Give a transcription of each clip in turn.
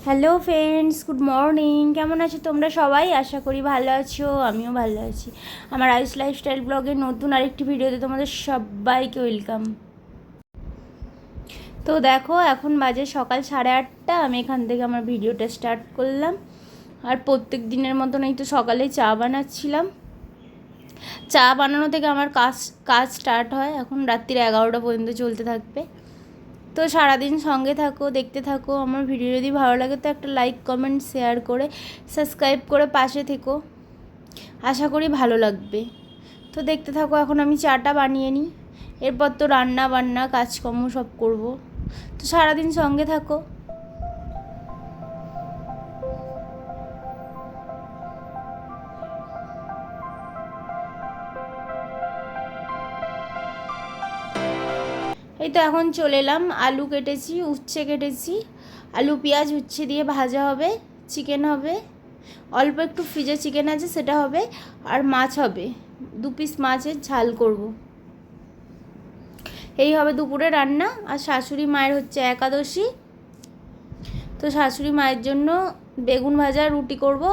Hello friends, good morning. কেমন আছো তোমরা সবাই? আশা করি ভালো আছো, আমিও ভালো আছি। আমার আইস লাইফস্টাইল ব্লগের নতুন আরেকটি ভিডিওতে তোমাদের সবাইকে ওয়েলকাম। তো দেখো, এখন বাজে সকাল 8:30। আমি এখান থেকে আমার ভিডিওটা স্টার্ট করলাম। আর প্রত্যেক দিনের মতন এই তো সকালে চা বানাচ্ছিলাম। চা বানানো থেকে আমার কাজ স্টার্ট হয়। এখন রাত্রির 11টা পর্যন্ত চলতে থাকবে। তো সারাদিন সঙ্গে থাকো, দেখতে থাকো। আমার ভিডিও যদি ভালো লাগে তো একটা লাইক, কমেন্ট, শেয়ার করে সাবস্ক্রাইব করে পাশে থেকো। আশা করি ভালো লাগবে। তো দেখতে থাকো। এখন আমি চাটা বানিয়ে নিই, এরপর তো রান্না বান্না কাজকর্ম সব করব। তো সারাদিন সঙ্গে থাকো। এই তো এখন চলে এলাম। আলু কেটেছি, উচ্ছে কেটেছি। আলু পেঁয়াজ উচ্ছে দিয়ে ভাজা হবে, চিকেন হবে, অল্প একটু ফ্রিজে চিকেন আছে সেটা হবে, আর মাছ হবে, 2 পিস মাছের ঝাল করব। এই হবে দুপুরে রান্না। আর শাশুড়ি মায়ের হচ্ছে একাদশী, তো শাশুড়ি মায়ের জন্য বেগুন ভাজা রুটি করব,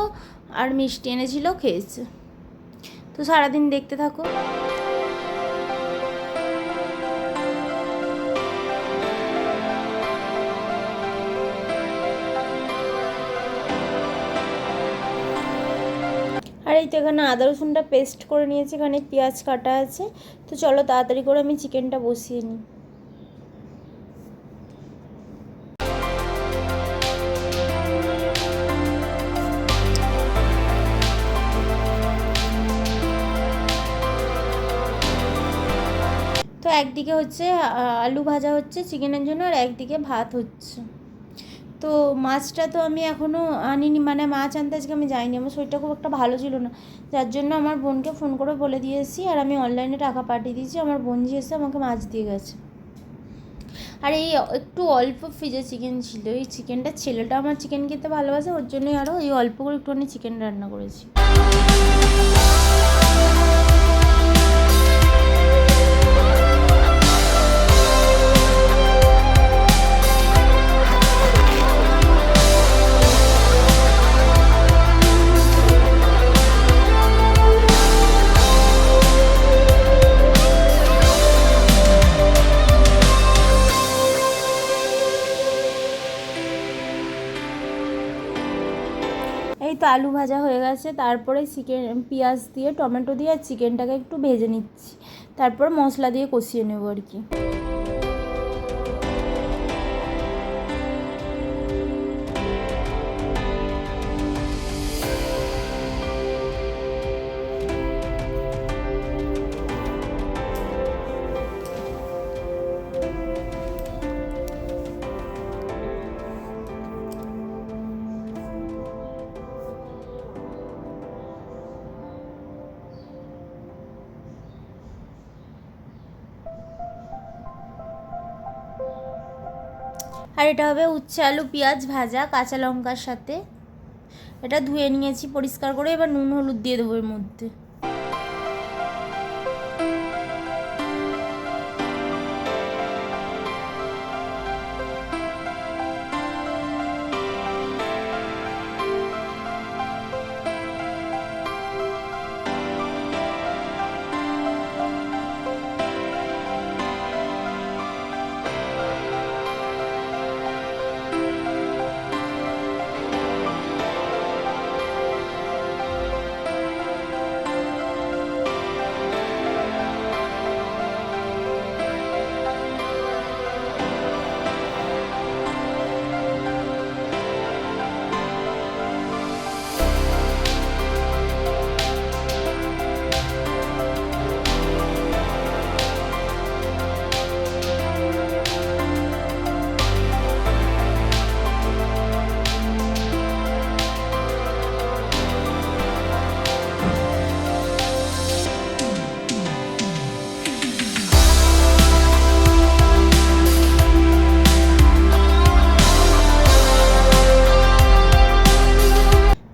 আর মিষ্টি এনেছিল, খেয়েছে। তো সারাদিন দেখতে থাকো। আর এই তো এখানে আদা রসুনটা পেস্ট করে নিয়েছি, এখানে পেঁয়াজ কাটা আছে। তো চলো তাড়াতাড়ি করে আমি চিকেনটা বসিয়ে নিই। তো একদিকে হচ্ছে আলু ভাজা হচ্ছে চিকেনের জন্য, আর একদিকে ভাত হচ্ছে। তো মাছটা তো আমি এখনও আনিনি, মানে মাছ আনতে আজকে আমি যাইনি, আমার শরীরটা খুব একটা ভালো ছিল না, যার জন্য আমার বোনকে ফোন করে বলে দিয়েছি। আর আমি অনলাইনে টাকা পাঠিয়ে দিয়েছি, আমার বোন এসে আমাকে মাছ দিয়ে গেছে। আর এই একটু অল্প ফ্রিজে চিকেন ছিল, এই চিকেনটা, ছেলেটা আমার চিকেন খেতে ভালোবাসে, ওর জন্যই আরও এই অল্প করে একটুখানি চিকেন রান্না করেছি। এই তো আলু ভাজা হয়ে গেছে, তারপরে চিকেন, পেঁয়াজ দিয়ে, টমেটো দিয়ে আর চিকেনটাকে একটু ভেজে নিচ্ছি, তারপর মশলা দিয়ে কষিয়ে নেবো আর কি। আর এটা হবে উচ্ছে আলু পেঁয়াজ ভাজা কাঁচা লঙ্কার সাথে। এটা ধুয়ে নিয়েছি পরিষ্কার করে, এবার নুন হলুদ দিয়ে দেবো এর মধ্যে।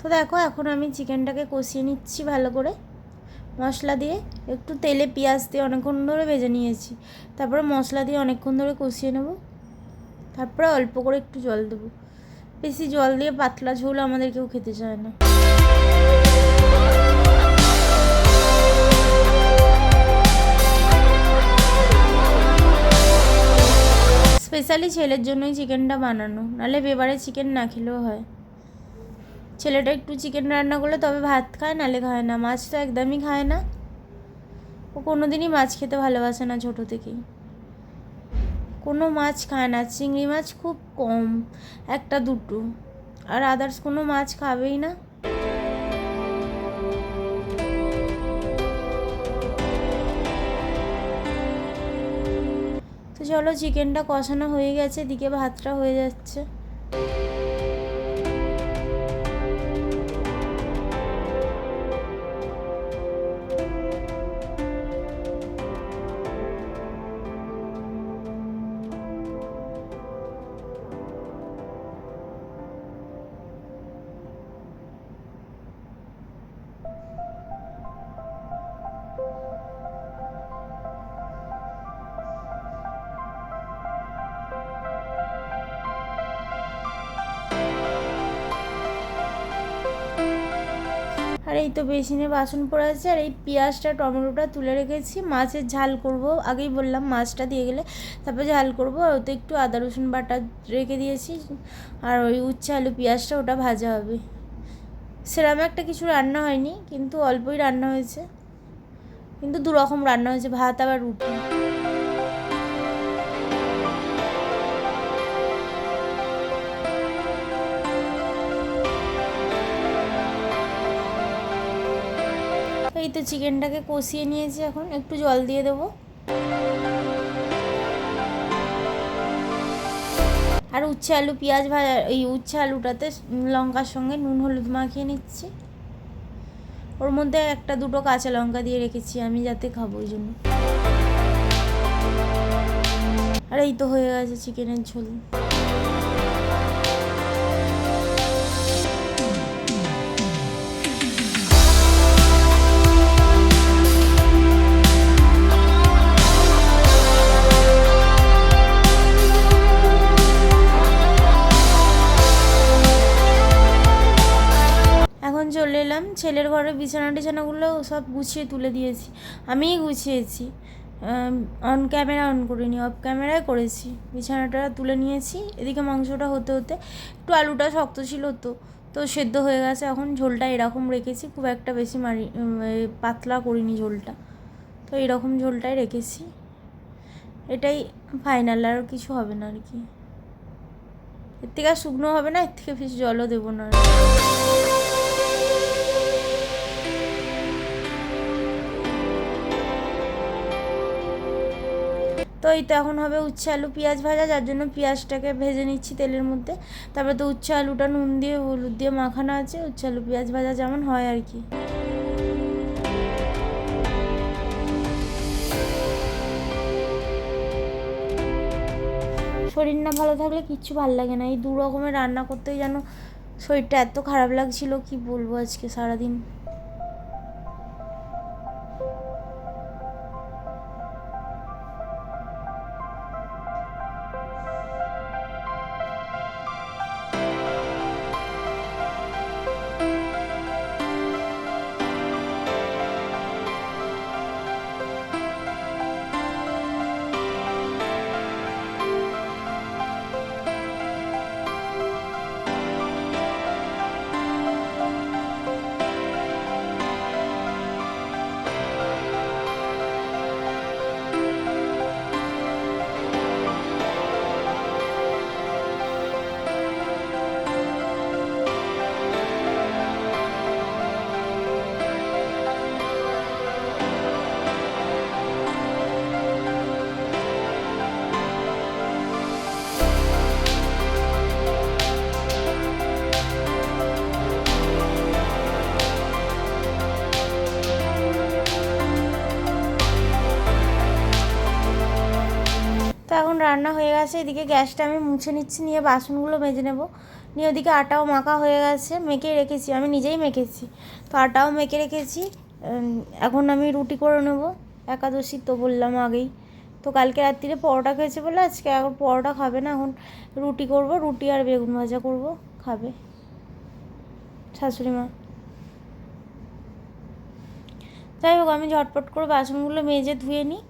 তো দেখো, এখন আমি চিকেনটাকে কষিয়ে নিচ্ছি ভালো করে মশলা দিয়ে, একটু তেলে পেঁয়াজ দিয়ে অনেকক্ষণ ধরে ভেজে নিয়েছি, তারপরে মশলা দিয়ে অনেকক্ষণ ধরে কষিয়ে নেব, তারপরে অল্প করে একটু জল দেবো। বেশি জল দিয়ে পাতলা ঝোল আমাদের কেউ খেতে চায় না। স্পেশালি ছেলের জন্যই চিকেনটা বানানো, নাহলে এবারে চিকেন না খেলেও হয়। ছেলেটা একটু চিকেন রান্না করলে তবে ভাত খায়, নাহলে খায় না। মাছ তো একদমই খায় না, ও কোনো দিনই মাছ খেতে ভালোবাসে না ছোটো থেকেই। কোনো মাছ খায় না, চিংড়ি মাছ খুব কম, একটা দুটো, আর আদার্স কোনো মাছ খাবেই না। তো চলো, চিকেনটা কষানো হয়ে গেছে, এদিকে ভাতটা হয়ে যাচ্ছে। আর এই তো বেসিনে বাসন পড়ে আছে, আর এই পেঁয়াজটা টমেটোটা তুলে রেখেছি। মাছের ঝাল করব, আগেই বললাম মাছটা দিয়ে গেলে তারপর ঝাল করব। ওতে একটু আদা রসুন বাটা রেখে দিয়েছি, আর ওই উচ্ছে আলু পেঁয়াজটা ওটা ভাজা হবে। সেরকম একটা কিছু রান্না হয়নি, কিন্তু অল্পই রান্না হয়েছে, কিন্তু দু রকম রান্না হয়েছে, ভাত আবার রুটি। এই তো চিকেনটাকে কষিয়ে নিয়েছি, এখন একটু জল দিয়ে দেবো। আর উচ্ছে আলু পেঁয়াজ ভাজা, এই উচ্ছে আলুটাতে লঙ্কার সঙ্গে নুন হলুদ মাখিয়ে নিচ্ছি। ওর মধ্যে একটা দুটো কাঁচা লঙ্কা দিয়ে রেখেছি আমি, যাতে খাবো ওই জন্য। আর এই তো হয়ে গেছে চিকেনের ঝোল। চলে এলাম ছেলের ঘরে, বিছানাগুলো সব গুছিয়ে তুলে দিয়েছি, আমিই গুছিয়েছি। অন ক্যামেরা অন করিনি, অফ ক্যামেরায় করেছি। বিছানাটা তুলে নিয়েছি। এদিকে মাংসটা হতে হতে একটু আলুটা শক্ত ছিল, তো সেদ্ধ হয়ে গেছে। এখন ঝোলটা এরকম রেখেছি, খুব একটা বেশি পাতলা করিনি ঝোলটা, তো এরকম ঝোলটাই রেখেছি। এটাই ফাইনাল, আর কিছু হবে না আর কি। এর থেকে আর শুকনো হবে না, এর থেকে বেশি জলও দেবো না। তো এই তো এখন হবে উচ্ছে আলু পেঁয়াজ ভাজা, যার জন্য পেঁয়াজটাকে ভেজে নিচ্ছি তেলের মধ্যে। তারপরে তো উচ্ছে আলুটা নুন দিয়ে হলুদ দিয়ে মাখানো আছে, উচ্ছে আলু পেঁয়াজ ভাজা যেমন হয় আর কি। শরীর না ভালো থাকলে কিচ্ছু ভালো লাগে না, এই দু রকমের রান্না করতেই যেন শরীরটা এত খারাপ লাগছিল, কি বলবো আজকে সারাদিন। তো এখন রান্না হয়ে গেছে, এদিকে গ্যাসটা আমি মুছে নিচ্ছি, নিয়ে বাসনগুলো মেজে নেব। নিয়ে ওদিকে আটাও মাখা হয়ে গেছে, মেখে রেখেছি, আমি নিজেই মেখেছি, তো আটাও মেখে রেখেছি। এখন আমি রুটি করে নেব, একাদশী তো বললাম আগেই, তো কালকে রাত্রিরে পরোটা খেয়েছে বলে আজকে এখন পরোটা খাবে না, এখন রুটি করব, রুটি আর বেগুন ভাজা করব, খাবে শাশুড়ি মা। যাই হোক, আমি ঝটপট করে বাসনগুলো মেজে ধুয়ে নিই।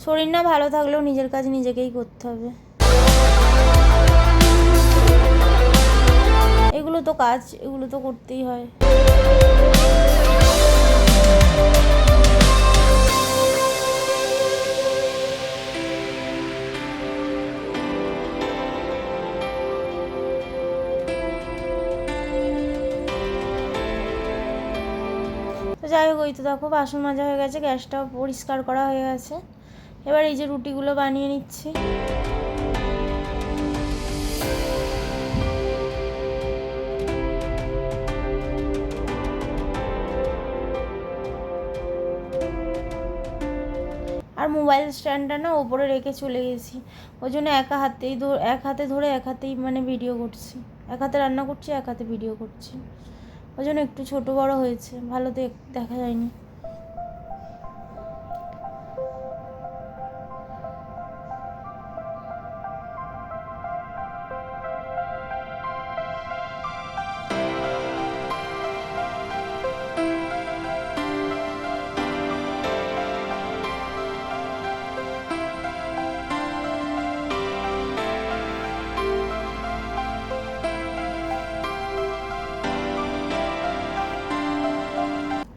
শরীর না ভালো থাকলেও নিজের কাজ নিজেকেই করতে হবে, এগুলো তো কাজ, এগুলো তো করতেই হয়। তো যাই হোক, ওই তো দেখো বাসন মাজা হয়ে গেছে, গ্যাসটাও পরিষ্কার করা হয়ে গেছে। এবার এই যে রুটিগুলো বানিয়ে নিচ্ছি। আর মোবাইল স্ট্যান্ডটা না ওপরে রেখে চলে গেছি, ওই জন্য এক হাতে ধরে এক হাতেই মানে ভিডিও করছি, এক হাতে রান্না করছি, এক হাতে ভিডিও করছি, ওই জন্য একটু ছোটো বড় হয়েছে, ভালো দেখা যায়নি।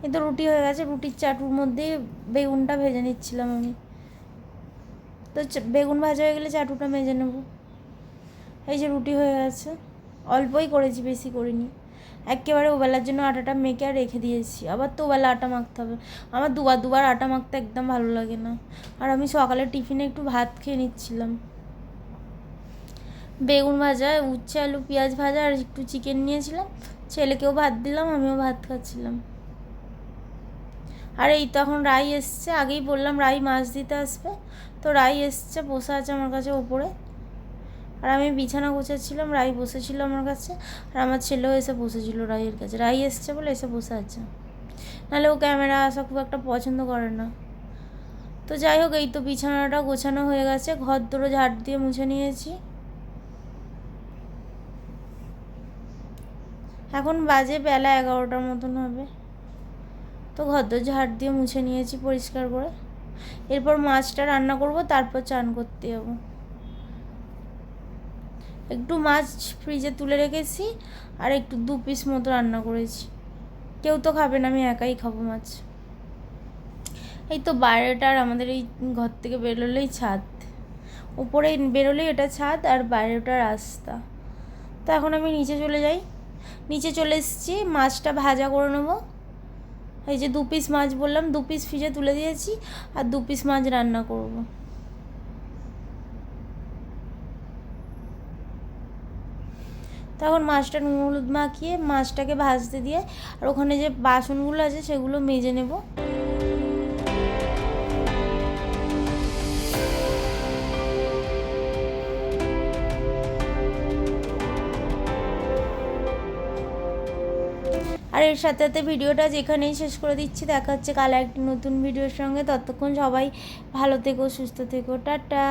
এই তো রুটি হয়ে গেছে, রুটির চাটুর মধ্যে বেগুনটা ভেজে নিচ্ছিলাম আমি। তো বেগুন ভাজা হয়ে গেলে চাটুটা ভেজে নেব। এই যে রুটি হয়ে গেছে, অল্পই করেছি, বেশি করিনি। একেবারে ওবেলার জন্য আটাটা মেখে আর রেখে দিয়েছি, আবার তো ওবেলা আটা মাখতে হবে। আমার দুবার আটা মাখতে একদম ভালো লাগে না। আর আমি সকালে টিফিনে একটু ভাত খেয়ে নিচ্ছিলাম, বেগুন ভাজা, উচ্ছে আলু পেঁয়াজ ভাজা আর একটু চিকেন নিয়েছিলাম। ছেলেকেও ভাত দিলাম, আমিও ভাত খাচ্ছিলাম। আর এই তখন রাই এসছে, আগেই বললাম রাই মাছ দিতে আসবে, তো রাই এসছে, বসে আছে আমার কাছে ওপরে। আর আমি বিছানা গোছাচ্ছিলাম, রাই বসেছিল আমার কাছে, আর আমার ছেলেও এসে বসেছিল রাইয়ের কাছে। রাই এসছে বলে এসে বসে আছে, নাহলে ও ক্যামেরা আসা খুব একটা পছন্দ করে না। তো যাই হোক, এই তো বিছানাটা গোছানো হয়ে গেছে, ঘর দোরও ঝাড় দিয়ে মুছে নিয়েছি। এখন বাজে বেলা 11টার মতন হবে। তো ঘর দোর ঝাড় দিয়ে মুছে নিয়েছি পরিষ্কার করে। এরপর মাছটা রান্না করব, তারপর চান করতে যাবো। একটু মাছ ফ্রিজে তুলে রেখেছি, আর একটু 2 পিস মতো রান্না করেছি। কেউ তো খাবে না, আমি একাই খাবো মাছ। এই তো বাইরেটার আমাদের এই ঘর থেকে বেরোলেই ছাদ, উপরে বেরোলেই এটা ছাদ, আর বাইরেটা রাস্তা। তো এখন আমি নিচে চলে যাই, নিচে চলে এসেছি, মাছটা ভাজা করে নেবো। এই যে 2 পিস মাছ বললাম, 2 পিস ফ্রিজে তুলে দিয়েছি, আর 2 পিস মাছ রান্না করব। তখন মাছটা নুন হলুদ মাখিয়ে মাছটাকে ভাজতে দিয়ে, আর ওখানে যে বাসনগুলো আছে সেগুলো মেজে নেব। আর এর সাথে সাথে ভিডিওটা যেখানেই শেষ করে দিচ্ছি, দেখা হচ্ছে কাল একটি নতুন ভিডিওর সঙ্গে। ততক্ষণ সবাই ভালো থেকো, সুস্থ থেকো, টাটা।